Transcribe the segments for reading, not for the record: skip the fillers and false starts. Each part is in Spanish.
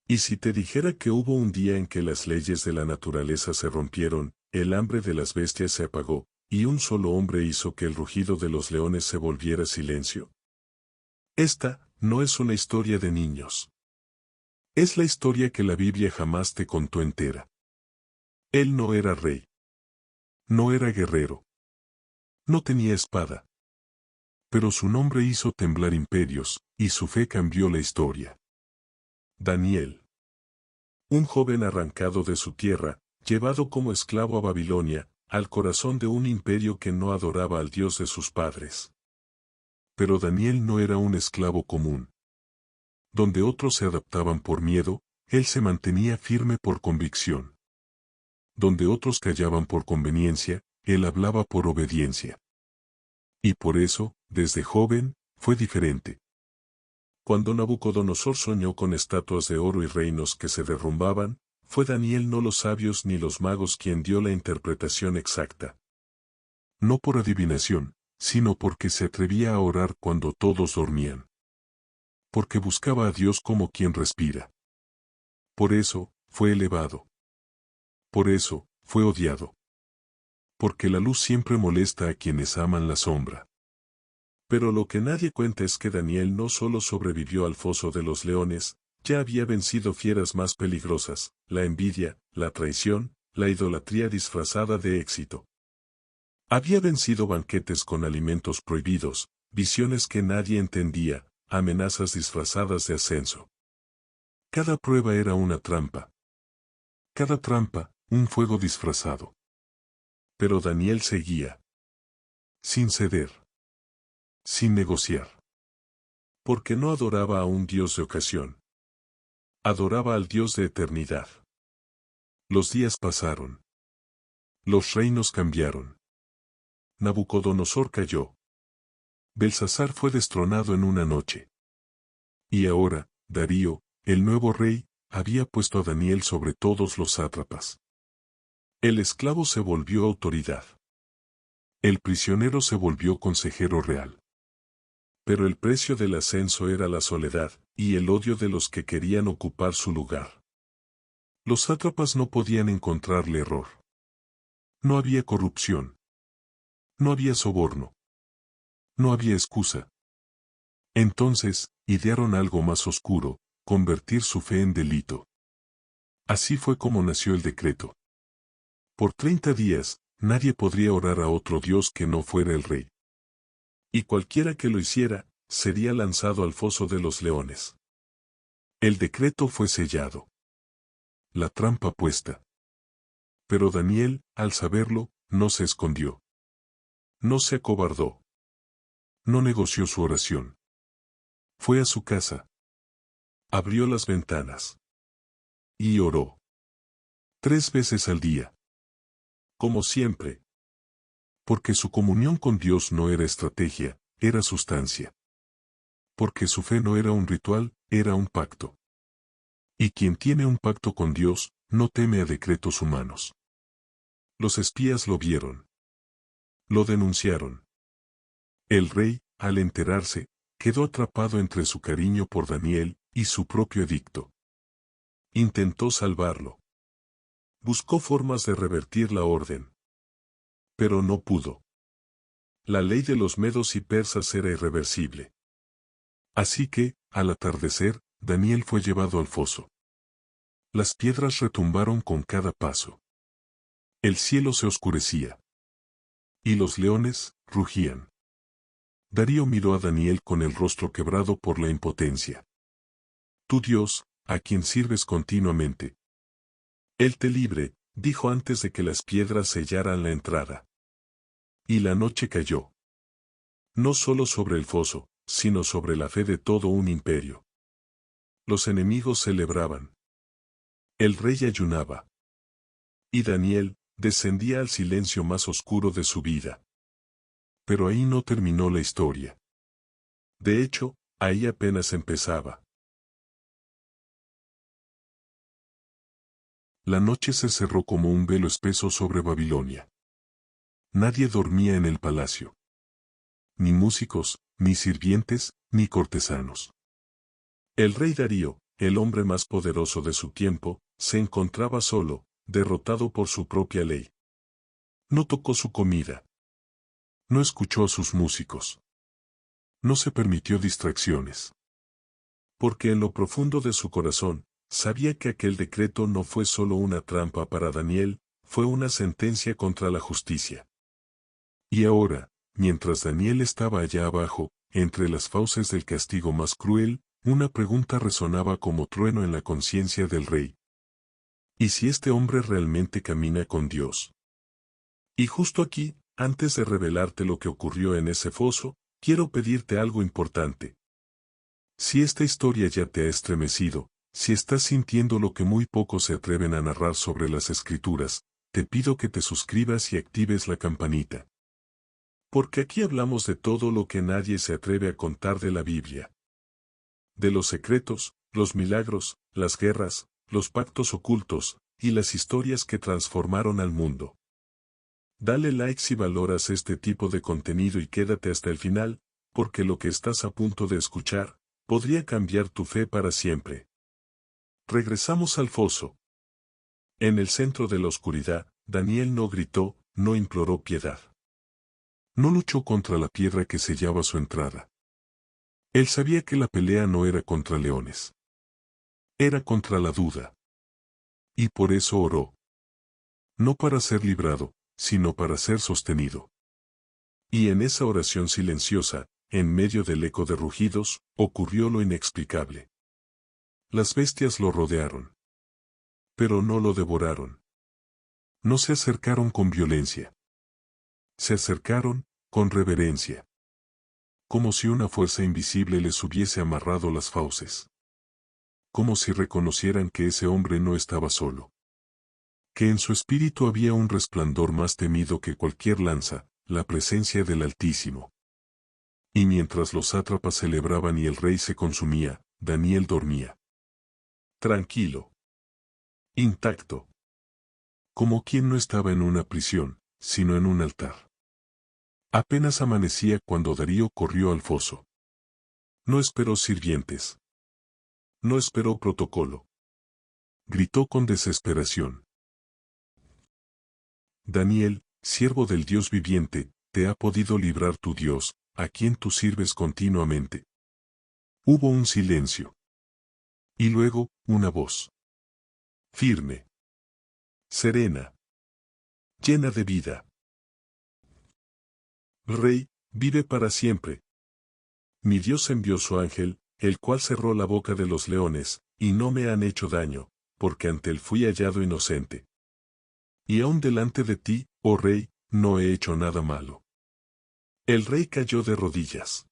Y si te dijera que hubo un día en que las leyes de la naturaleza se rompieron, el hambre de las bestias se apagó, y un solo hombre hizo que el rugido de los leones se volviera silencio. Esta no es una historia de niños. Es la historia que la Biblia jamás te contó entera. Él no era rey. No era guerrero. No tenía espada. Pero su nombre hizo temblar imperios, y su fe cambió la historia. Daniel. Un joven arrancado de su tierra, llevado como esclavo a Babilonia, al corazón de un imperio que no adoraba al Dios de sus padres. Pero Daniel no era un esclavo común. Donde otros se adaptaban por miedo, él se mantenía firme por convicción. Donde otros callaban por conveniencia, él hablaba por obediencia. Y por eso, desde joven, fue diferente. Cuando Nabucodonosor soñó con estatuas de oro y reinos que se derrumbaban, fue Daniel no los sabios ni los magos quien dio la interpretación exacta. No por adivinación, sino porque se atrevía a orar cuando todos dormían. Porque buscaba a Dios como quien respira. Por eso, fue elevado. Por eso, fue odiado. Porque la luz siempre molesta a quienes aman la sombra. Pero lo que nadie cuenta es que Daniel no solo sobrevivió al foso de los leones, ya había vencido fieras más peligrosas, la envidia, la traición, la idolatría disfrazada de éxito. Había vencido banquetes con alimentos prohibidos, visiones que nadie entendía, amenazas disfrazadas de ascenso. Cada prueba era una trampa. Cada trampa, un fuego disfrazado. Pero Daniel seguía. Sin ceder. Sin negociar. Porque no adoraba a un Dios de ocasión. Adoraba al Dios de eternidad. Los días pasaron. Los reinos cambiaron. Nabucodonosor cayó. Belsasar fue destronado en una noche. Y ahora, Darío, el nuevo rey, había puesto a Daniel sobre todos los sátrapas. El esclavo se volvió autoridad. El prisionero se volvió consejero real. Pero el precio del ascenso era la soledad, y el odio de los que querían ocupar su lugar. Los sátrapas no podían encontrarle error. No había corrupción. No había soborno. No había excusa. Entonces, idearon algo más oscuro, convertir su fe en delito. Así fue como nació el decreto. Por 30 días, nadie podría orar a otro Dios que no fuera el rey. Y cualquiera que lo hiciera, sería lanzado al foso de los leones. El decreto fue sellado. La trampa puesta. Pero Daniel, al saberlo, no se escondió. No se acobardó. No negoció su oración. Fue a su casa. Abrió las ventanas. Y oró. 3 veces al día. Como siempre. Porque su comunión con Dios no era estrategia, era sustancia. Porque su fe no era un ritual, era un pacto. Y quien tiene un pacto con Dios, no teme a decretos humanos. Los espías lo vieron. Lo denunciaron. El rey, al enterarse, quedó atrapado entre su cariño por Daniel y su propio edicto. Intentó salvarlo. Buscó formas de revertir la orden. Pero no pudo. La ley de los medos y persas era irreversible. Así que, al atardecer, Daniel fue llevado al foso. Las piedras retumbaron con cada paso. El cielo se oscurecía. Y los leones rugían. Darío miró a Daniel con el rostro quebrado por la impotencia. Tu Dios, a quien sirves continuamente. Él te libre, dijo antes de que las piedras sellaran la entrada. Y la noche cayó. No solo sobre el foso, sino sobre la fe de todo un imperio. Los enemigos celebraban. El rey ayunaba. Y Daniel descendía al silencio más oscuro de su vida. Pero ahí no terminó la historia. De hecho, ahí apenas empezaba. La noche se cerró como un velo espeso sobre Babilonia. Nadie dormía en el palacio. Ni músicos, ni sirvientes, ni cortesanos. El rey Darío, el hombre más poderoso de su tiempo, se encontraba solo, derrotado por su propia ley. No tocó su comida. No escuchó a sus músicos. No se permitió distracciones. Porque en lo profundo de su corazón, sabía que aquel decreto no fue solo una trampa para Daniel, fue una sentencia contra la justicia. Y ahora, mientras Daniel estaba allá abajo, entre las fauces del castigo más cruel, una pregunta resonaba como trueno en la conciencia del rey. ¿Y si este hombre realmente camina con Dios? Y justo aquí, antes de revelarte lo que ocurrió en ese foso, quiero pedirte algo importante. Si esta historia ya te ha estremecido, si estás sintiendo lo que muy pocos se atreven a narrar sobre las Escrituras, te pido que te suscribas y actives la campanita. Porque aquí hablamos de todo lo que nadie se atreve a contar de la Biblia. De los secretos, los milagros, las guerras, los pactos ocultos, y las historias que transformaron al mundo. Dale like si valoras este tipo de contenido y quédate hasta el final, porque lo que estás a punto de escuchar, podría cambiar tu fe para siempre. Regresamos al foso. En el centro de la oscuridad, Daniel no gritó, no imploró piedad. No luchó contra la piedra que sellaba su entrada. Él sabía que la pelea no era contra leones. Era contra la duda. Y por eso oró. No para ser librado, sino para ser sostenido. Y en esa oración silenciosa, en medio del eco de rugidos, ocurrió lo inexplicable. Las bestias lo rodearon. Pero no lo devoraron. No se acercaron con violencia. Se acercaron, con reverencia. Como si una fuerza invisible les hubiese amarrado las fauces. Como si reconocieran que ese hombre no estaba solo. Que en su espíritu había un resplandor más temido que cualquier lanza, la presencia del Altísimo. Y mientras los sátrapas celebraban y el rey se consumía, Daniel dormía. Tranquilo. Intacto. Como quien no estaba en una prisión, sino en un altar. Apenas amanecía cuando Darío corrió al foso. No esperó sirvientes. No esperó protocolo. Gritó con desesperación. Daniel, siervo del Dios viviente, te ha podido librar tu Dios, a quien tú sirves continuamente. Hubo un silencio. Y luego, una voz. Firme. Serena. Llena de vida. Rey, vive para siempre. Mi Dios envió su ángel, el cual cerró la boca de los leones, y no me han hecho daño, porque ante él fui hallado inocente. Y aún delante de ti, oh rey, no he hecho nada malo. El rey cayó de rodillas.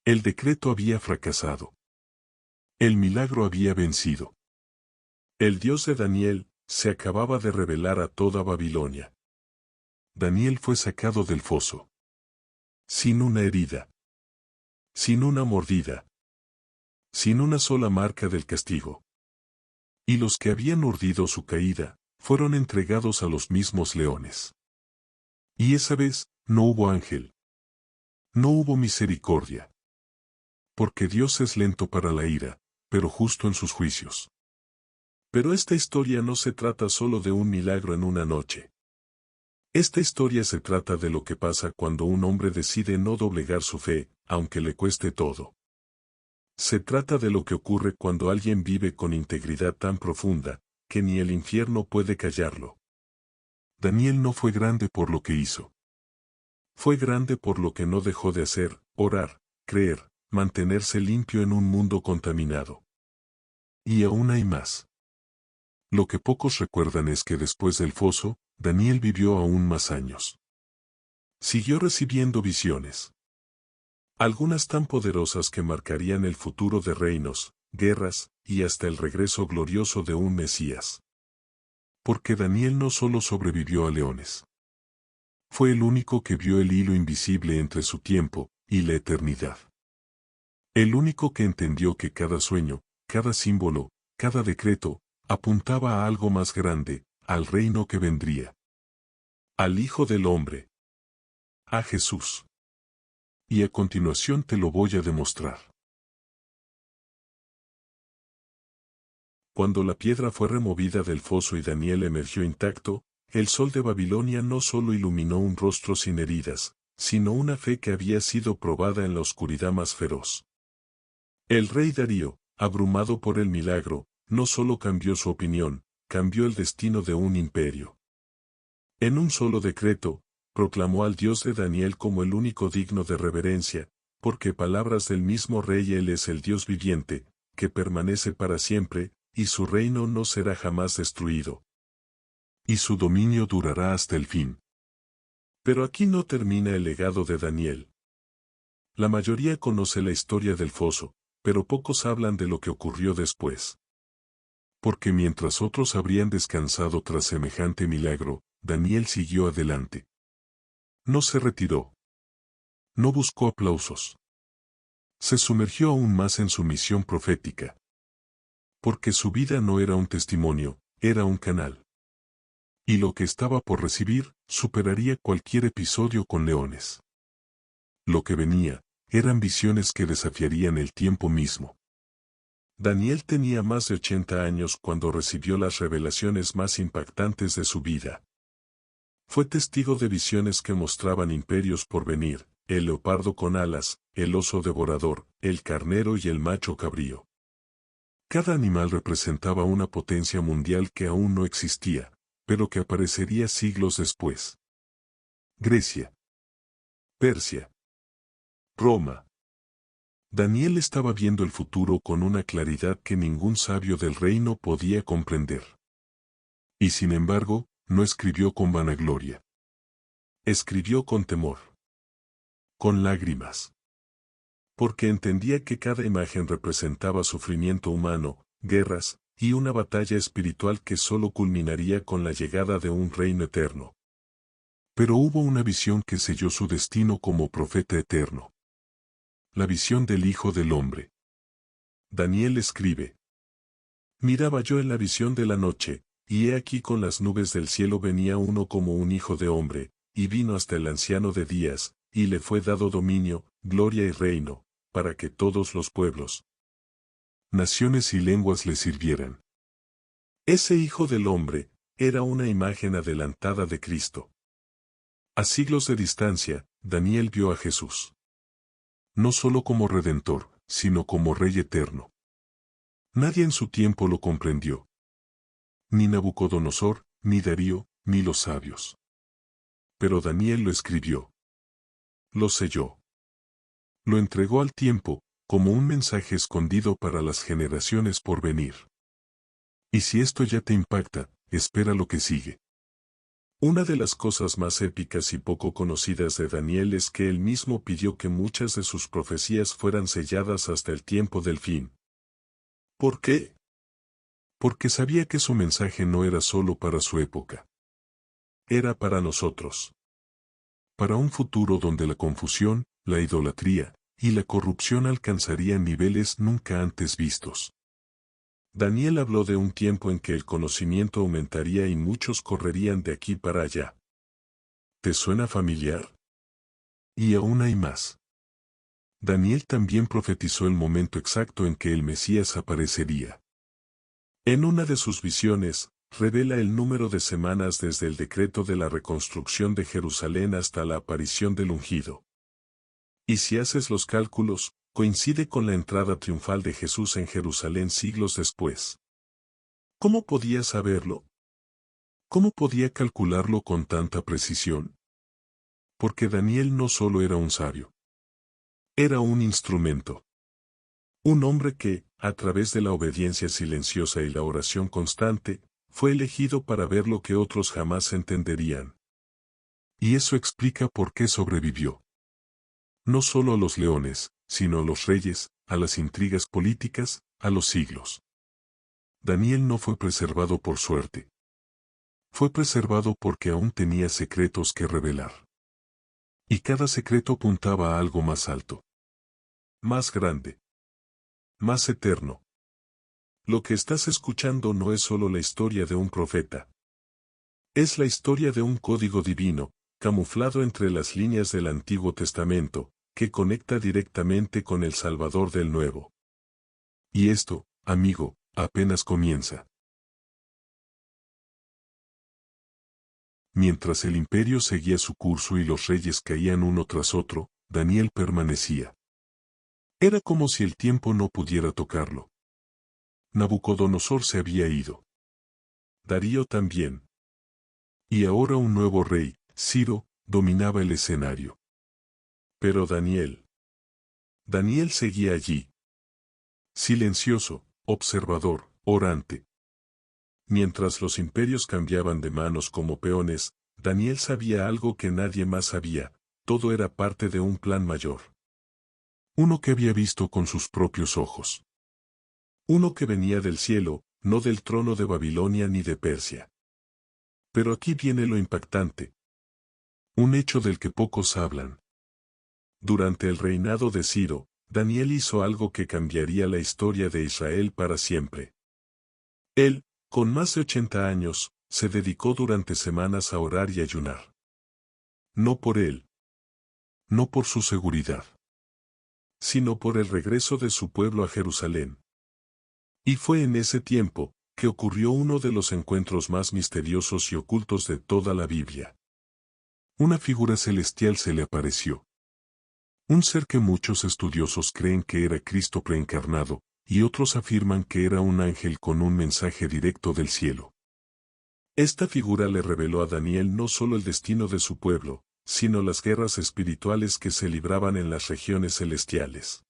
El decreto había fracasado. El milagro había vencido. El Dios de Daniel se acababa de revelar a toda Babilonia. Daniel fue sacado del foso. Sin una herida. Sin una mordida. Sin una sola marca del castigo. Y los que habían urdido su caída, fueron entregados a los mismos leones. Y esa vez, no hubo ángel. No hubo misericordia. Porque Dios es lento para la ira, pero justo en sus juicios. Pero esta historia no se trata solo de un milagro en una noche. Esta historia se trata de lo que pasa cuando un hombre decide no doblegar su fe, aunque le cueste todo. Se trata de lo que ocurre cuando alguien vive con integridad tan profunda, que ni el infierno puede callarlo. Daniel no fue grande por lo que hizo. Fue grande por lo que no dejó de hacer, orar, creer, mantenerse limpio en un mundo contaminado. Y aún hay más. Lo que pocos recuerdan es que después del foso, Daniel vivió aún más años. Siguió recibiendo visiones. Algunas tan poderosas que marcarían el futuro de reinos, guerras, y hasta el regreso glorioso de un Mesías. Porque Daniel no solo sobrevivió a leones. Fue el único que vio el hilo invisible entre su tiempo y la eternidad. El único que entendió que cada sueño, cada símbolo, cada decreto, apuntaba a algo más grande, al reino que vendría. Al Hijo del Hombre. A Jesús. Y a continuación te lo voy a demostrar. cuando la piedra fue removida del foso y Daniel emergió intacto, el sol de Babilonia no solo iluminó un rostro sin heridas, sino una fe que había sido probada en la oscuridad más feroz. El rey Darío, abrumado por el milagro, no solo cambió su opinión, cambió el destino de un imperio. En un solo decreto, proclamó al Dios de Daniel como el único digno de reverencia, porque palabras del mismo rey Él es el Dios viviente, que permanece para siempre, y su reino no será jamás destruido. Y su dominio durará hasta el fin. Pero aquí no termina el legado de Daniel. La mayoría conoce la historia del foso, pero pocos hablan de lo que ocurrió después. Porque mientras otros habrían descansado tras semejante milagro, Daniel siguió adelante. No se retiró. No buscó aplausos. Se sumergió aún más en su misión profética. Porque su vida no era un testimonio, era un canal. Y lo que estaba por recibir, superaría cualquier episodio con leones. Lo que venía, eran visiones que desafiarían el tiempo mismo. Daniel tenía más de 80 años cuando recibió las revelaciones más impactantes de su vida. Fue testigo de visiones que mostraban imperios por venir, el leopardo con alas, el oso devorador, el carnero y el macho cabrío. Cada animal representaba una potencia mundial que aún no existía, pero que aparecería siglos después. Grecia. Persia. Roma. Daniel estaba viendo el futuro con una claridad que ningún sabio del reino podía comprender. Y sin embargo, no escribió con vanagloria. Escribió con temor. Con lágrimas. Porque entendía que cada imagen representaba sufrimiento humano, guerras, y una batalla espiritual que solo culminaría con la llegada de un reino eterno. Pero hubo una visión que selló su destino como profeta eterno. La visión del Hijo del Hombre. Daniel escribe: Miraba yo en la visión de la noche, y he aquí con las nubes del cielo venía uno como un hijo de hombre, y vino hasta el anciano de días, y le fue dado dominio, gloria y reino, para que todos los pueblos, naciones y lenguas le sirvieran. Ese Hijo del Hombre era una imagen adelantada de Cristo. A siglos de distancia, Daniel vio a Jesús. No solo como Redentor, sino como Rey eterno. Nadie en su tiempo lo comprendió. Ni Nabucodonosor, ni Darío, ni los sabios. Pero Daniel lo escribió. Lo selló. Lo entregó al tiempo, como un mensaje escondido para las generaciones por venir. Y si esto ya te impacta, espera lo que sigue. Una de las cosas más épicas y poco conocidas de Daniel es que él mismo pidió que muchas de sus profecías fueran selladas hasta el tiempo del fin. ¿Por qué? Porque sabía que su mensaje no era solo para su época. Era para nosotros. Para un futuro donde la confusión, la idolatría y la corrupción alcanzarían niveles nunca antes vistos. Daniel habló de un tiempo en que el conocimiento aumentaría y muchos correrían de aquí para allá. ¿Te suena familiar? Y aún hay más. Daniel también profetizó el momento exacto en que el Mesías aparecería. En una de sus visiones, revela el número de semanas desde el decreto de la reconstrucción de Jerusalén hasta la aparición del ungido. Y si haces los cálculos, coincide con la entrada triunfal de Jesús en Jerusalén siglos después. ¿Cómo podía saberlo? ¿Cómo podía calcularlo con tanta precisión? Porque Daniel no solo era un sabio. Era un instrumento. Un hombre que, a través de la obediencia silenciosa y la oración constante, fue elegido para ver lo que otros jamás entenderían. Y eso explica por qué sobrevivió. No solo a los leones, sino a los reyes, a las intrigas políticas, a los siglos. Daniel no fue preservado por suerte. Fue preservado porque aún tenía secretos que revelar. Y cada secreto apuntaba a algo más alto. Más grande. Más eterno. Lo que estás escuchando no es solo la historia de un profeta. Es la historia de un código divino, camuflado entre las líneas del Antiguo Testamento, que conecta directamente con el Salvador del Nuevo. Y esto, amigo, apenas comienza. Mientras el imperio seguía su curso y los reyes caían uno tras otro, Daniel permanecía. Era como si el tiempo no pudiera tocarlo. Nabucodonosor se había ido. Darío también. Y ahora un nuevo rey, Ciro, dominaba el escenario. Pero Daniel seguía allí. Silencioso, observador, orante. Mientras los imperios cambiaban de manos como peones, Daniel sabía algo que nadie más sabía, todo era parte de un plan mayor. Uno que había visto con sus propios ojos. Uno que venía del cielo, no del trono de Babilonia ni de Persia. Pero aquí viene lo impactante. Un hecho del que pocos hablan. Durante el reinado de Ciro, Daniel hizo algo que cambiaría la historia de Israel para siempre. Él, con más de 80 años, se dedicó durante semanas a orar y ayunar. No por él. No por su seguridad. Sino por el regreso de su pueblo a Jerusalén. Y fue en ese tiempo que ocurrió uno de los encuentros más misteriosos y ocultos de toda la Biblia. Una figura celestial se le apareció. Un ser que muchos estudiosos creen que era Cristo preencarnado, y otros afirman que era un ángel con un mensaje directo del cielo. Esta figura le reveló a Daniel no solo el destino de su pueblo, sino las guerras espirituales que se libraban en las regiones celestiales.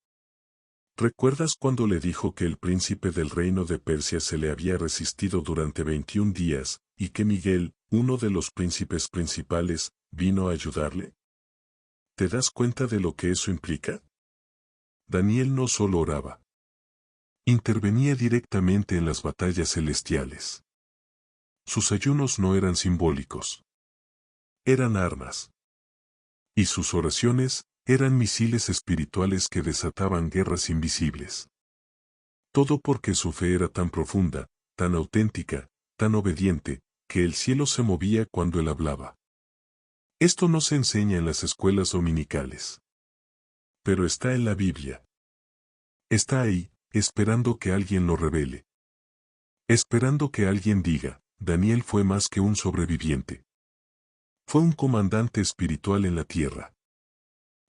¿Recuerdas cuando le dijo que el príncipe del reino de Persia se le había resistido durante 21 días, y que Miguel, uno de los príncipes principales, vino a ayudarle? ¿Te das cuenta de lo que eso implica? Daniel no solo oraba. Intervenía directamente en las batallas celestiales. Sus ayunos no eran simbólicos. Eran armas. Y sus oraciones eran misiles espirituales que desataban guerras invisibles. Todo porque su fe era tan profunda, tan auténtica, tan obediente, que el cielo se movía cuando él hablaba. Esto no se enseña en las escuelas dominicales. Pero está en la Biblia. Está ahí, esperando que alguien lo revele. Esperando que alguien diga, Daniel fue más que un sobreviviente. Fue un comandante espiritual en la tierra.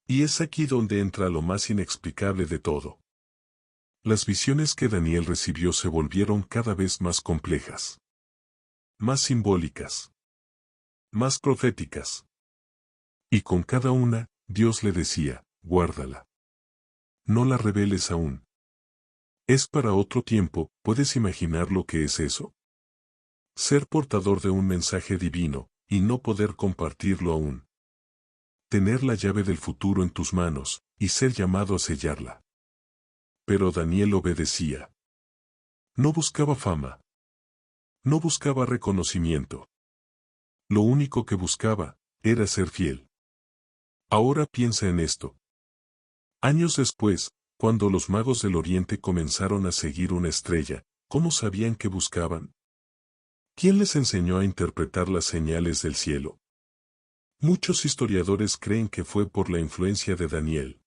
Y es aquí donde entra lo más inexplicable de todo. Las visiones que Daniel recibió se volvieron cada vez más complejas. Más simbólicas. Más proféticas. Y con cada una, Dios le decía, guárdala. No la reveles aún. Es para otro tiempo, ¿puedes imaginar lo que es eso? Ser portador de un mensaje divino, y no poder compartirlo aún. Tener la llave del futuro en tus manos, y ser llamado a sellarla. Pero Daniel obedecía. No buscaba fama. No buscaba reconocimiento. Lo único que buscaba, era ser fiel. Ahora piensa en esto. Años después, cuando los magos del Oriente comenzaron a seguir una estrella, ¿cómo sabían qué buscaban? ¿Quién les enseñó a interpretar las señales del cielo? Muchos historiadores creen que fue por la influencia de Daniel.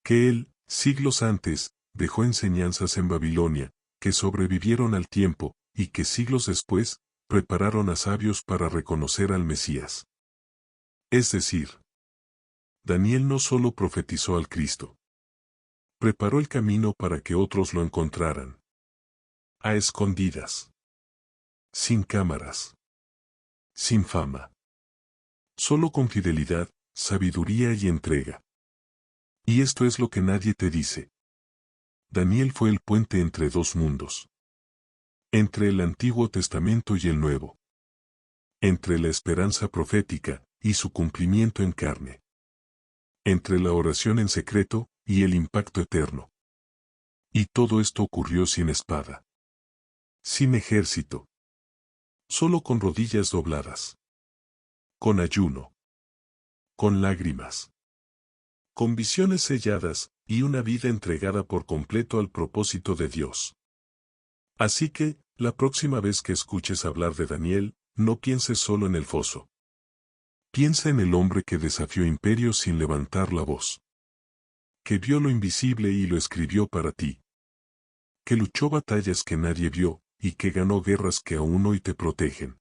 Que él, siglos antes, dejó enseñanzas en Babilonia, que sobrevivieron al tiempo, y que siglos después, prepararon a sabios para reconocer al Mesías. Es decir, Daniel no solo profetizó al Cristo. Preparó el camino para que otros lo encontraran. A escondidas. Sin cámaras. Sin fama. Solo con fidelidad, sabiduría y entrega. Y esto es lo que nadie te dice. Daniel fue el puente entre dos mundos. Entre el Antiguo Testamento y el Nuevo. Entre la esperanza profética y su cumplimiento en carne. Entre la oración en secreto y el impacto eterno. Y todo esto ocurrió sin espada. Sin ejército. Solo con rodillas dobladas. Con ayuno. Con lágrimas. Con visiones selladas, y una vida entregada por completo al propósito de Dios. Así que, la próxima vez que escuches hablar de Daniel, no pienses solo en el foso. Piensa en el hombre que desafió imperios sin levantar la voz. Que vio lo invisible y lo escribió para ti. que luchó batallas que nadie vio, y que ganó guerras que aún hoy te protegen.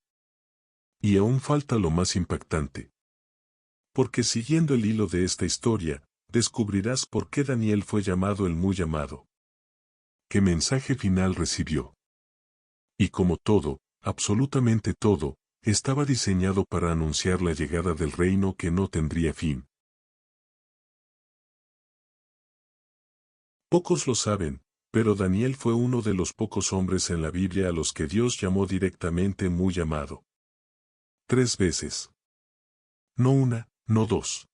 Y aún falta lo más impactante. Porque siguiendo el hilo de esta historia, descubrirás por qué Daniel fue llamado el muy llamado. ¿Qué mensaje final recibió? Y como todo, absolutamente todo, estaba diseñado para anunciar la llegada del reino que no tendría fin. Pocos lo saben, pero Daniel fue uno de los pocos hombres en la Biblia a los que Dios llamó directamente muy llamado. 3 veces. No una, no dos.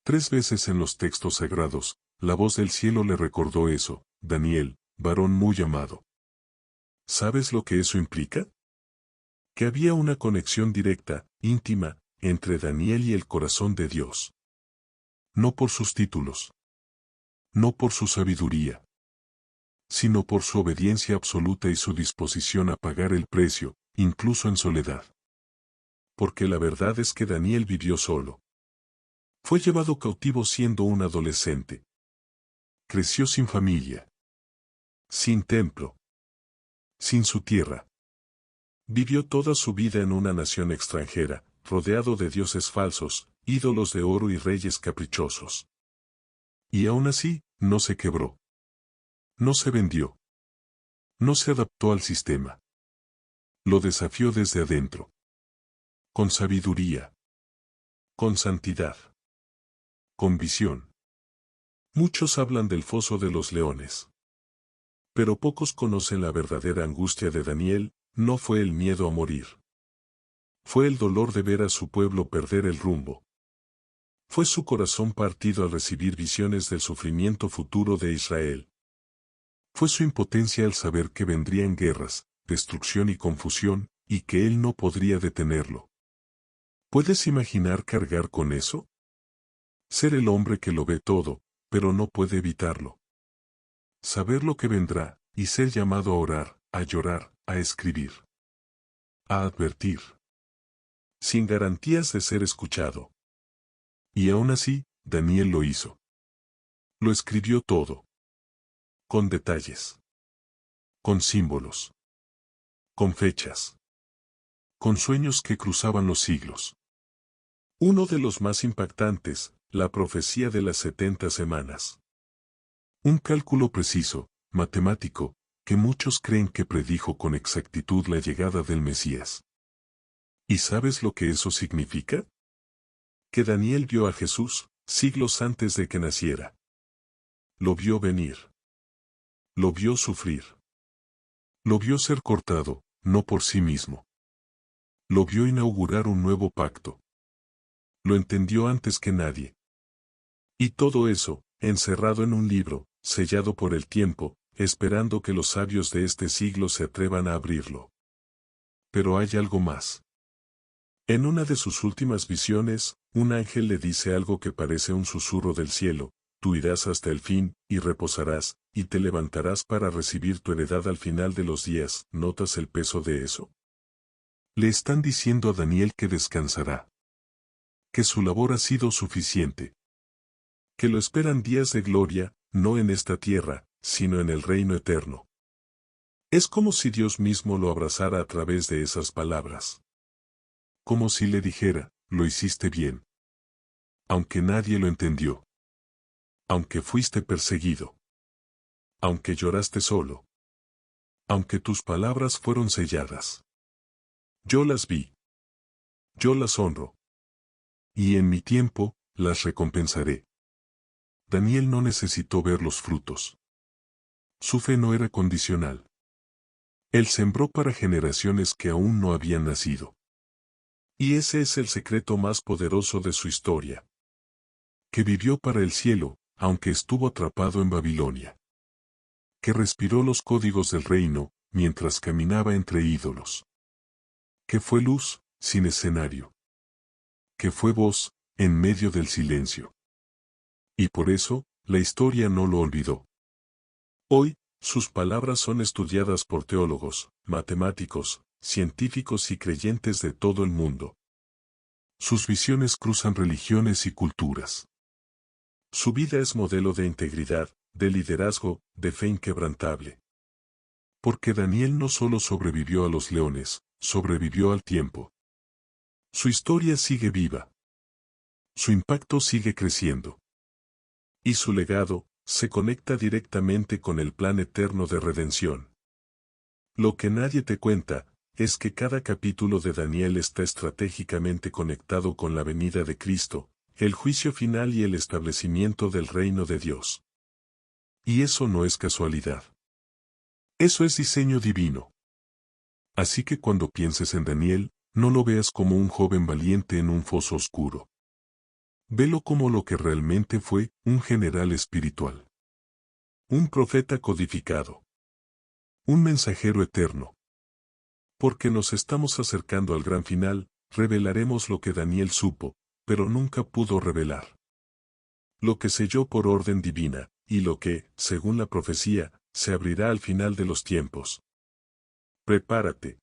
3 veces en los textos sagrados, la voz del cielo le recordó eso: Daniel, varón muy llamado. ¿Sabes lo que eso implica? Que había una conexión directa, íntima, entre Daniel y el corazón de Dios. No por sus títulos. No por su sabiduría. Sino por su obediencia absoluta y su disposición a pagar el precio, incluso en soledad. Porque la verdad es que Daniel vivió solo. Fue llevado cautivo siendo un adolescente. Creció sin familia. Sin templo. Sin su tierra. Vivió toda su vida en una nación extranjera, rodeado de dioses falsos, ídolos de oro y reyes caprichosos. Y aún así, no se quebró. No se vendió. No se adaptó al sistema. Lo desafió desde adentro. Con sabiduría. Con santidad. Con visión. Muchos hablan del foso de los leones. Pero pocos conocen la verdadera angustia de Daniel. No fue el miedo a morir. Fue el dolor de ver a su pueblo perder el rumbo. Fue su corazón partido al recibir visiones del sufrimiento futuro de Israel. Fue su impotencia al saber que vendrían guerras, destrucción y confusión, y que él no podría detenerlo. ¿Puedes imaginar cargar con eso? Ser el hombre que lo ve todo, pero no puede evitarlo. Saber lo que vendrá, y ser llamado a orar, a llorar, a escribir. A advertir. Sin garantías de ser escuchado. Y aún así, Daniel lo hizo. Lo escribió todo. Con detalles. Con símbolos. Con fechas. Con sueños que cruzaban los siglos. Uno de los más impactantes, la profecía de las 70 semanas. Un cálculo preciso, matemático, que muchos creen que predijo con exactitud la llegada del Mesías. ¿Y sabes lo que eso significa? Que Daniel vio a Jesús, siglos antes de que naciera. Lo vio venir. Lo vio sufrir. Lo vio ser cortado, no por sí mismo. Lo vio inaugurar un nuevo pacto. Lo entendió antes que nadie. Y todo eso, encerrado en un libro, sellado por el tiempo, esperando que los sabios de este siglo se atrevan a abrirlo. Pero hay algo más. En una de sus últimas visiones, un ángel le dice algo que parece un susurro del cielo: tú irás hasta el fin, y reposarás, y te levantarás para recibir tu heredad al final de los días. ¿Notas el peso de eso? Le están diciendo a Daniel que descansará. Que su labor ha sido suficiente. Que lo esperan días de gloria, no en esta tierra, sino en el reino eterno. Es como si Dios mismo lo abrazara a través de esas palabras. Como si le dijera: lo hiciste bien. Aunque nadie lo entendió. Aunque fuiste perseguido. Aunque lloraste solo. Aunque tus palabras fueron selladas. Yo las vi. Yo las honro. Y en mi tiempo, las recompensaré. Daniel no necesitó ver los frutos. Su fe no era condicional. Él sembró para generaciones que aún no habían nacido. Y ese es el secreto más poderoso de su historia. Que vivió para el cielo, aunque estuvo atrapado en Babilonia. Que respiró los códigos del reino, mientras caminaba entre ídolos. Que fue luz, sin escenario. Que fue voz, en medio del silencio. Y por eso, la historia no lo olvidó. Hoy, sus palabras son estudiadas por teólogos, matemáticos, científicos y creyentes de todo el mundo. Sus visiones cruzan religiones y culturas. Su vida es modelo de integridad, de liderazgo, de fe inquebrantable. Porque Daniel no solo sobrevivió a los leones, sobrevivió al tiempo. Su historia sigue viva. Su impacto sigue creciendo. Y su legado se conecta directamente con el plan eterno de redención. Lo que nadie te cuenta es que cada capítulo de Daniel está estratégicamente conectado con la venida de Cristo, el juicio final y el establecimiento del reino de Dios. Y eso no es casualidad. Eso es diseño divino. Así que cuando pienses en Daniel, no lo veas como un joven valiente en un foso oscuro. Velo como lo que realmente fue, un general espiritual. Un profeta codificado. Un mensajero eterno. Porque nos estamos acercando al gran final, revelaremos lo que Daniel supo, pero nunca pudo revelar. Lo que selló por orden divina, y lo que, según la profecía, se abrirá al final de los tiempos. Prepárate.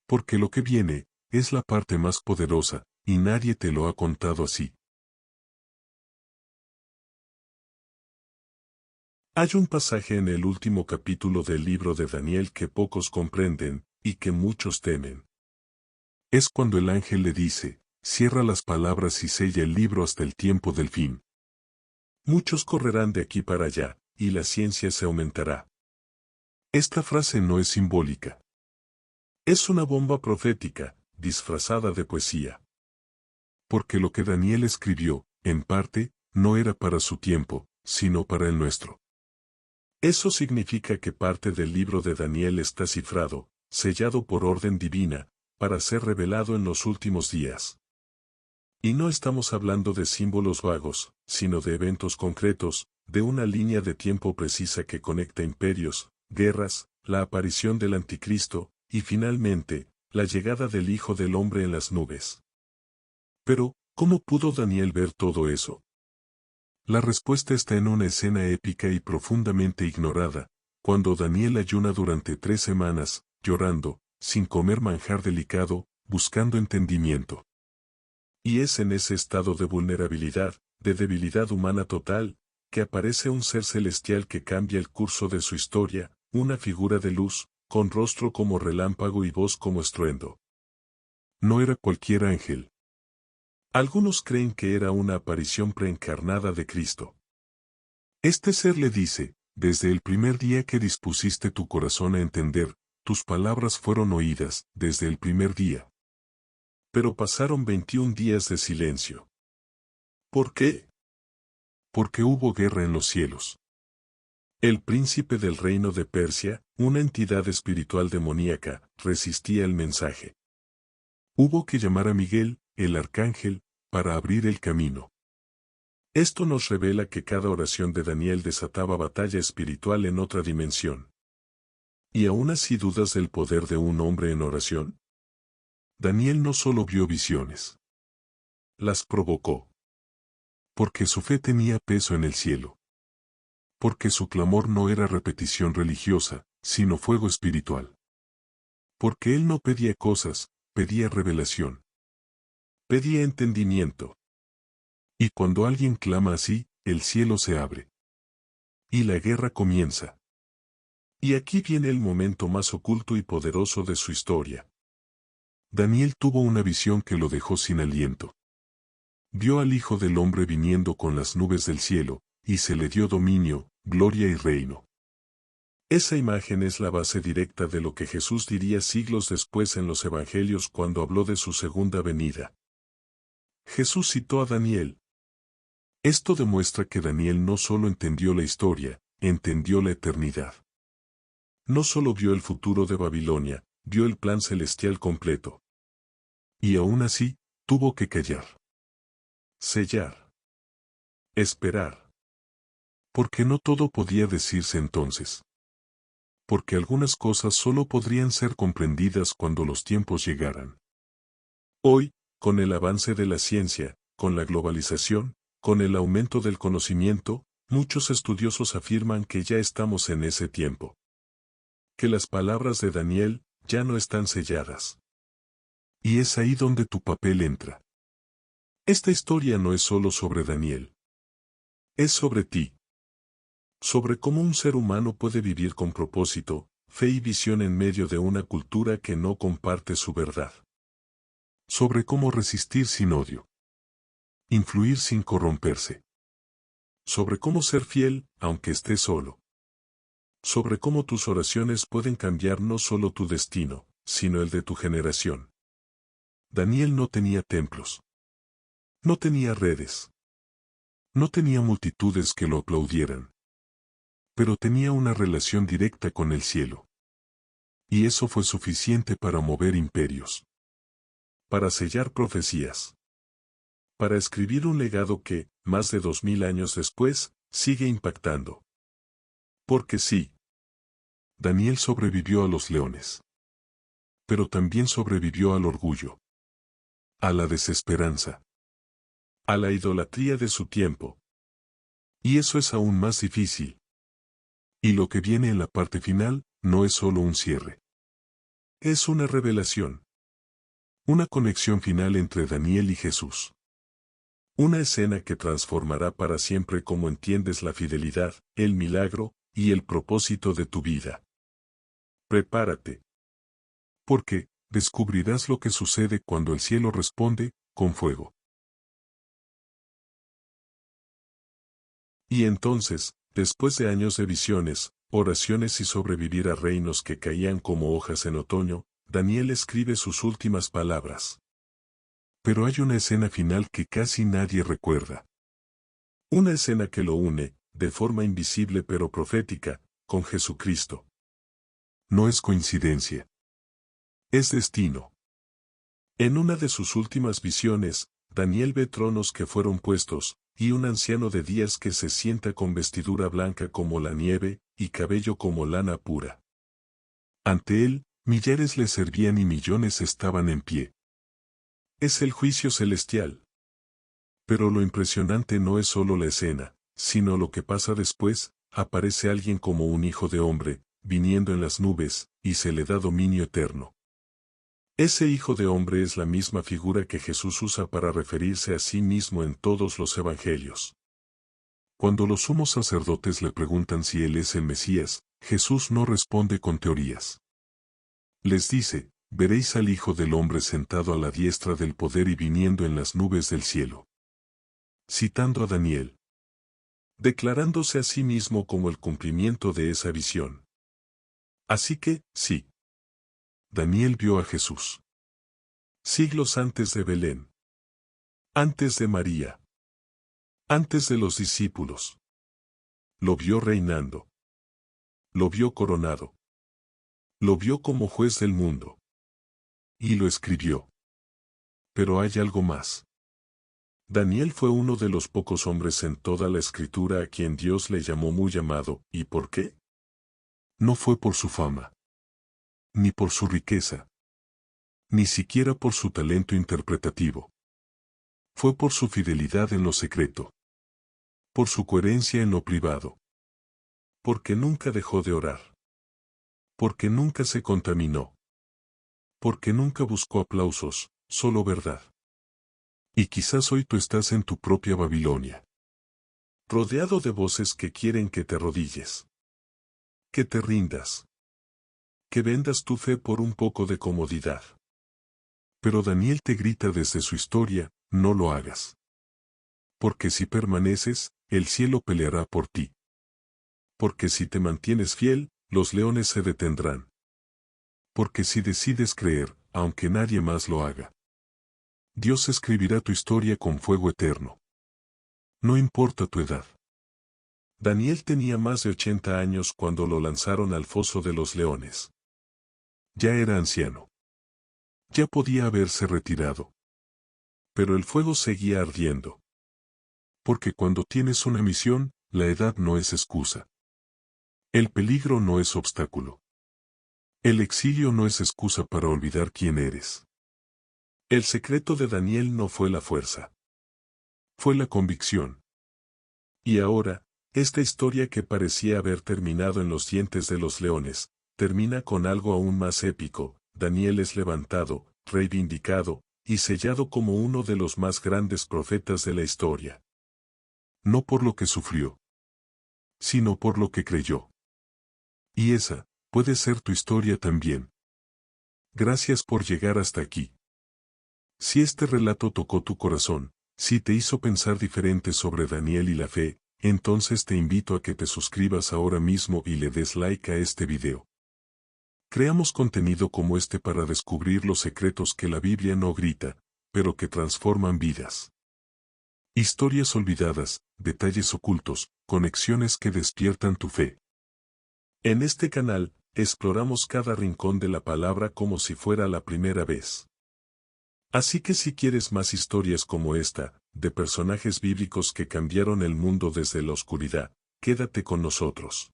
Porque lo que viene, es la parte más poderosa, y nadie te lo ha contado así. Hay un pasaje en el último capítulo del libro de Daniel que pocos comprenden, y que muchos temen. Es cuando el ángel le dice, cierra las palabras y sella el libro hasta el tiempo del fin. Muchos correrán de aquí para allá, y la ciencia se aumentará. Esta frase no es simbólica. Es una bomba profética, disfrazada de poesía. Porque lo que Daniel escribió, en parte, no era para su tiempo, sino para el nuestro. Eso significa que parte del libro de Daniel está cifrado, sellado por orden divina, para ser revelado en los últimos días. Y no estamos hablando de símbolos vagos, sino de eventos concretos, de una línea de tiempo precisa que conecta imperios, guerras, la aparición del anticristo, y finalmente, la llegada del Hijo del Hombre en las nubes. Pero, ¿cómo pudo Daniel ver todo eso? La respuesta está en una escena épica y profundamente ignorada, cuando Daniel ayuna durante 3 semanas, llorando, sin comer manjar delicado, buscando entendimiento. Y es en ese estado de vulnerabilidad, de debilidad humana total, que aparece un ser celestial que cambia el curso de su historia, una figura de luz, con rostro como relámpago y voz como estruendo. No era cualquier ángel. Algunos creen que era una aparición preencarnada de Cristo. Este ser le dice, desde el primer día que dispusiste tu corazón a entender, tus palabras fueron oídas, desde el primer día. Pero pasaron 21 días de silencio. ¿Por qué? Porque hubo guerra en los cielos. El príncipe del reino de Persia, una entidad espiritual demoníaca, resistía el mensaje. Hubo que llamar a Miguel, el arcángel, para abrir el camino. Esto nos revela que cada oración de Daniel desataba batalla espiritual en otra dimensión. ¿Y aún así dudas del poder de un hombre en oración? Daniel no solo vio visiones. Las provocó. Porque su fe tenía peso en el cielo. Porque su clamor no era repetición religiosa, sino fuego espiritual. Porque él no pedía cosas, pedía revelación. Pedía entendimiento. Y cuando alguien clama así, el cielo se abre. Y la guerra comienza. Y aquí viene el momento más oculto y poderoso de su historia. Daniel tuvo una visión que lo dejó sin aliento. Vio al Hijo del Hombre viniendo con las nubes del cielo, y se le dio dominio, gloria y reino. Esa imagen es la base directa de lo que Jesús diría siglos después en los Evangelios cuando habló de su segunda venida. Jesús citó a Daniel. Esto demuestra que Daniel no solo entendió la historia, entendió la eternidad. No solo vio el futuro de Babilonia, vio el plan celestial completo. Y aún así, tuvo que callar. Sellar. Esperar. Porque no todo podía decirse entonces. Porque algunas cosas solo podrían ser comprendidas cuando los tiempos llegaran. Hoy, con el avance de la ciencia, con la globalización, con el aumento del conocimiento, muchos estudiosos afirman que ya estamos en ese tiempo. Que las palabras de Daniel ya no están selladas. Y es ahí donde tu papel entra. Esta historia no es solo sobre Daniel. Es sobre ti. Sobre cómo un ser humano puede vivir con propósito, fe y visión en medio de una cultura que no comparte su verdad. Sobre cómo resistir sin odio. Influir sin corromperse. Sobre cómo ser fiel, aunque estés solo. Sobre cómo tus oraciones pueden cambiar no solo tu destino, sino el de tu generación. Daniel no tenía templos. No tenía redes. No tenía multitudes que lo aplaudieran. Pero tenía una relación directa con el cielo. Y eso fue suficiente para mover imperios. Para sellar profecías. Para escribir un legado que, más de 2000 años después, sigue impactando. Porque sí. Daniel sobrevivió a los leones. Pero también sobrevivió al orgullo. A la desesperanza. A la idolatría de su tiempo. Y eso es aún más difícil. Y lo que viene en la parte final, no es solo un cierre. Es una revelación. Una conexión final entre Daniel y Jesús. Una escena que transformará para siempre cómo entiendes la fidelidad, el milagro, y el propósito de tu vida. Prepárate. Porque, descubrirás lo que sucede cuando el cielo responde, con fuego. Y entonces, después de años de visiones, oraciones y sobrevivir a reinos que caían como hojas en otoño, Daniel escribe sus últimas palabras. Pero hay una escena final que casi nadie recuerda. Una escena que lo une, de forma invisible pero profética, con Jesucristo. No es coincidencia. Es destino. En una de sus últimas visiones, Daniel ve tronos que fueron puestos, y un anciano de días que se sienta con vestidura blanca como la nieve, y cabello como lana pura. Ante él, millares le servían y millones estaban en pie. Es el juicio celestial. Pero lo impresionante no es solo la escena, sino lo que pasa después. Aparece alguien como un hijo de hombre, viniendo en las nubes, y se le da dominio eterno. Ese hijo de hombre es la misma figura que Jesús usa para referirse a sí mismo en todos los evangelios. Cuando los sumos sacerdotes le preguntan si él es el Mesías, Jesús no responde con teorías. Les dice, veréis al Hijo del Hombre sentado a la diestra del poder y viniendo en las nubes del cielo. Citando a Daniel. Declarándose a sí mismo como el cumplimiento de esa visión. Así que, sí. Daniel vio a Jesús. Siglos antes de Belén. Antes de María. Antes de los discípulos. Lo vio reinando. Lo vio coronado. Lo vio como juez del mundo. Y lo escribió. Pero hay algo más. Daniel fue uno de los pocos hombres en toda la escritura a quien Dios le llamó muy amado. ¿Y por qué? No fue por su fama. Ni por su riqueza. Ni siquiera por su talento interpretativo. Fue por su fidelidad en lo secreto. Por su coherencia en lo privado. Porque nunca dejó de orar. Porque nunca se contaminó. Porque nunca buscó aplausos, solo verdad. Y quizás hoy tú estás en tu propia Babilonia. Rodeado de voces que quieren que te arrodilles. Que te rindas. Que vendas tu fe por un poco de comodidad. Pero Daniel te grita desde su historia, no lo hagas. Porque si permaneces, el cielo peleará por ti. Porque si te mantienes fiel, los leones se detendrán. Porque si decides creer, aunque nadie más lo haga, Dios escribirá tu historia con fuego eterno. No importa tu edad. Daniel tenía más de 80 años cuando lo lanzaron al foso de los leones. Ya era anciano. Ya podía haberse retirado. Pero el fuego seguía ardiendo. Porque cuando tienes una misión, la edad no es excusa. El peligro no es obstáculo. El exilio no es excusa para olvidar quién eres. El secreto de Daniel no fue la fuerza. Fue la convicción. Y ahora, esta historia que parecía haber terminado en los dientes de los leones, termina con algo aún más épico. Daniel es levantado, reivindicado, y sellado como uno de los más grandes profetas de la historia. No por lo que sufrió, sino por lo que creyó. Y esa, puede ser tu historia también. Gracias por llegar hasta aquí. Si este relato tocó tu corazón, si te hizo pensar diferente sobre Daniel y la fe, entonces te invito a que te suscribas ahora mismo y le des like a este video. Creamos contenido como este para descubrir los secretos que la Biblia no grita, pero que transforman vidas. Historias olvidadas, detalles ocultos, conexiones que despiertan tu fe. En este canal, exploramos cada rincón de la palabra como si fuera la primera vez. Así que si quieres más historias como esta, de personajes bíblicos que cambiaron el mundo desde la oscuridad, quédate con nosotros.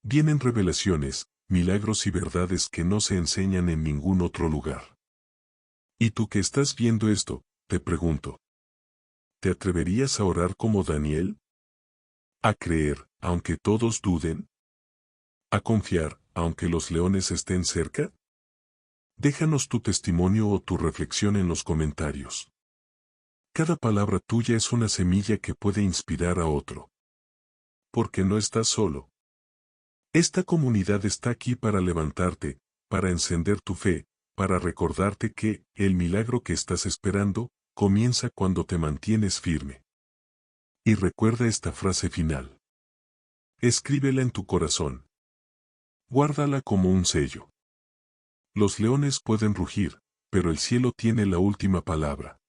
Vienen revelaciones, milagros y verdades que no se enseñan en ningún otro lugar. Y tú que estás viendo esto, te pregunto, ¿te atreverías a orar como Daniel? ¿A creer, aunque todos duden? ¿A confiar, aunque los leones estén cerca? Déjanos tu testimonio o tu reflexión en los comentarios. Cada palabra tuya es una semilla que puede inspirar a otro. Porque no estás solo. Esta comunidad está aquí para levantarte, para encender tu fe, para recordarte que el milagro que estás esperando comienza cuando te mantienes firme. Y recuerda esta frase final. Escríbela en tu corazón. Guárdala como un sello. Los leones pueden rugir, pero el cielo tiene la última palabra.